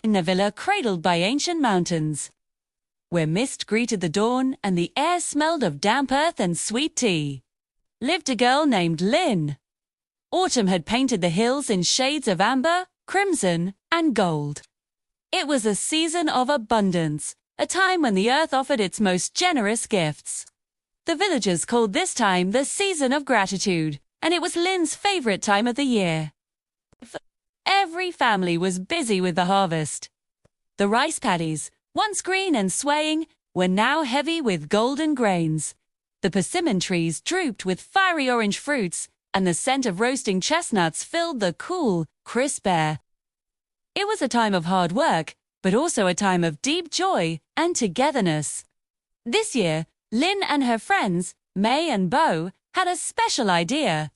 in a villa cradled by ancient mountains, where mist greeted the dawn and the air smelled of damp earth and sweet tea, lived a girl named Lynn. Autumn had painted the hills in shades of amber, crimson, and gold. It was a season of abundance, a time when the earth offered its most generous gifts. The villagers called this time the season of gratitude, and it was Lynn's favorite time of the year. Every family was busy with the harvest. The rice paddies, once green and swaying, were now heavy with golden grains. The persimmon trees drooped with fiery orange fruits, and the scent of roasting chestnuts filled the cool, crisp air. It was a time of hard work, but also a time of deep joy and togetherness. This year, Lynn and her friends, May and Bo, had a special idea.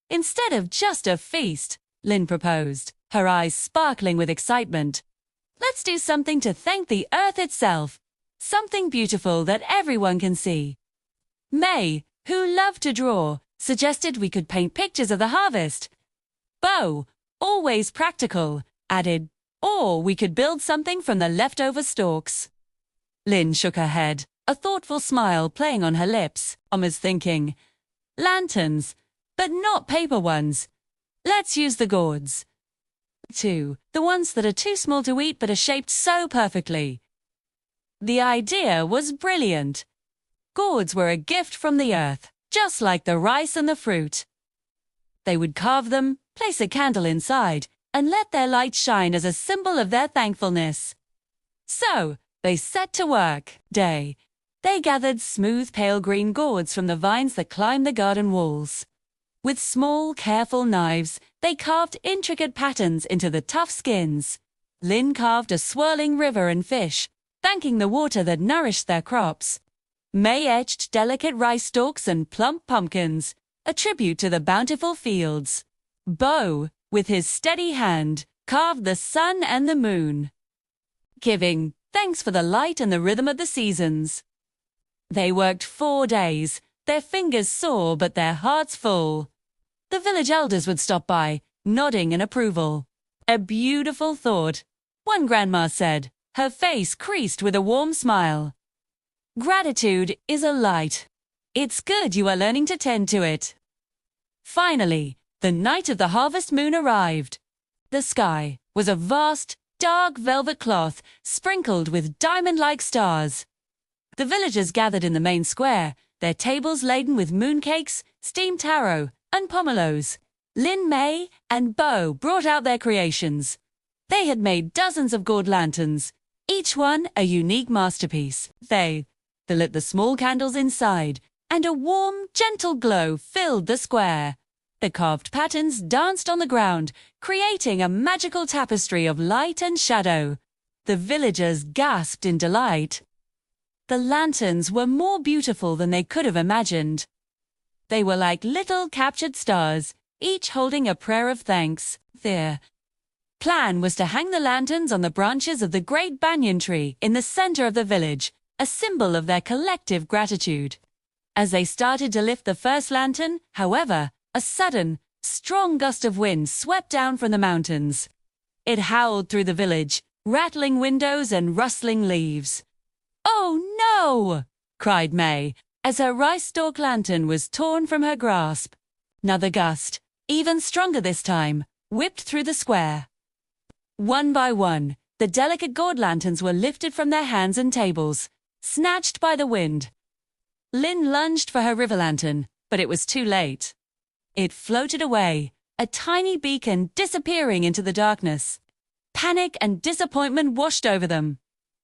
Instead of just a feast, Lynn proposed, her eyes sparkling with excitement. Let's do something to thank the earth itself, something beautiful that everyone can see. May, who loved to draw, suggested we could paint pictures of the harvest. Bo, always practical, added, or we could build something from the leftover stalks. Lynn shook her head, a thoughtful smile playing on her lips, almost thinking, lanterns, but not paper ones. Let's use the gourds. The ones that are too small to eat but are shaped so perfectly. The idea was brilliant. Gourds were a gift from the earth, just like the rice and the fruit. They would carve them, place a candle inside, and let their light shine as a symbol of their thankfulness. So, they set to work. They gathered smooth pale green gourds from the vines that climbed the garden walls. With small, careful knives, they carved intricate patterns into the tough skins. Lynn carved a swirling river and fish, thanking the water that nourished their crops. May etched delicate rice stalks and plump pumpkins, a tribute to the bountiful fields. Bo, with his steady hand, carved the sun and the moon, giving thanks for the light and the rhythm of the seasons. They worked 4 days, their fingers sore but their hearts full. The village elders would stop by, nodding in approval. A beautiful thought, one grandma said, her face creased with a warm smile. Gratitude is a light. It's good you are learning to tend to it. Finally, the night of the harvest moon arrived. The sky was a vast, dark velvet cloth sprinkled with diamond-like stars. The villagers gathered in the main square, their tables laden with mooncakes, steamed taro, and pomelos. Lynn, May, and Bo brought out their creations. They had made dozens of gourd lanterns, each one a unique masterpiece. They lit the small candles inside, and a warm, gentle glow filled the square. The carved patterns danced on the ground, creating a magical tapestry of light and shadow. The villagers gasped in delight. The lanterns were more beautiful than they could have imagined. They were like little captured stars, each holding a prayer of thanks. Their plan was to hang the lanterns on the branches of the great banyan tree in the center of the village, a symbol of their collective gratitude. As they started to lift the first lantern, however, a sudden, strong gust of wind swept down from the mountains. It howled through the village, rattling windows and rustling leaves. "Oh no!" cried May, as her rice stalk lantern was torn from her grasp. Another gust, even stronger this time, whipped through the square. One by one, the delicate gourd lanterns were lifted from their hands and tables, snatched by the wind. Lynn lunged for her river lantern, but it was too late. It floated away, a tiny beacon disappearing into the darkness. Panic and disappointment washed over them.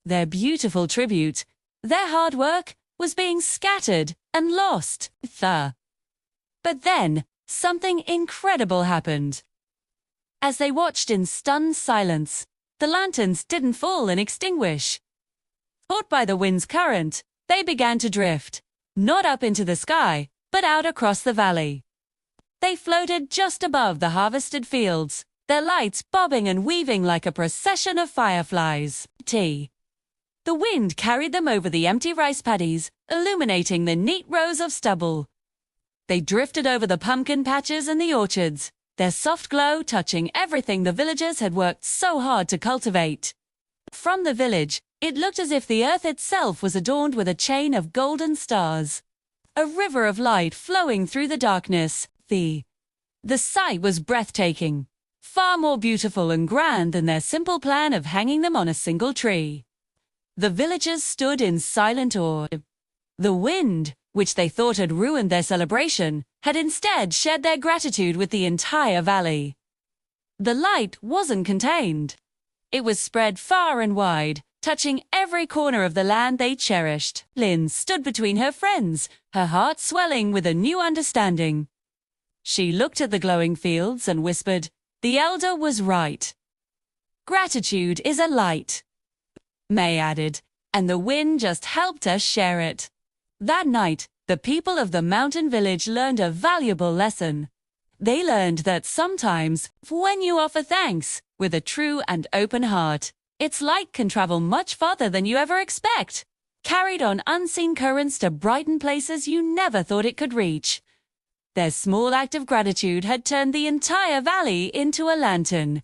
Their beautiful tribute, their hard work, was being scattered and lost. But then, something incredible happened. As they watched in stunned silence, the lanterns didn't fall and extinguish. Caught by the wind's current, they began to drift, not up into the sky, but out across the valley. They floated just above the harvested fields, their lights bobbing and weaving like a procession of fireflies. The wind carried them over the empty rice paddies, illuminating the neat rows of stubble. They drifted over the pumpkin patches and the orchards, their soft glow touching everything the villagers had worked so hard to cultivate. From the village, it looked as if the earth itself was adorned with a chain of golden stars. A river of light flowing through the darkness. The sight was breathtaking, far more beautiful and grand than their simple plan of hanging them on a single tree. The villagers stood in silent awe. The wind, which they thought had ruined their celebration, had instead shared their gratitude with the entire valley. The light wasn't contained. It was spread far and wide, touching every corner of the land they cherished. Lynn stood between her friends, her heart swelling with a new understanding. She looked at the glowing fields and whispered, "The elder was right. Gratitude is a light." May added, "And the wind just helped us share it." That night, the people of the mountain village learned a valuable lesson. They learned that sometimes, when you offer thanks with a true and open heart, its light can travel much farther than you ever expect, carried on unseen currents to brighten places you never thought it could reach. Their small act of gratitude had turned the entire valley into a lantern,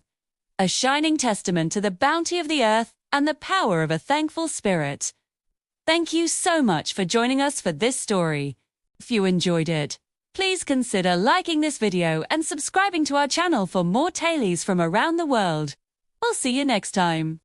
a shining testament to the bounty of the earth and the power of a thankful spirit. Thank you so much for joining us for this story. If you enjoyed it, please consider liking this video and subscribing to our channel for more tailies from around the world. We'll see you next time.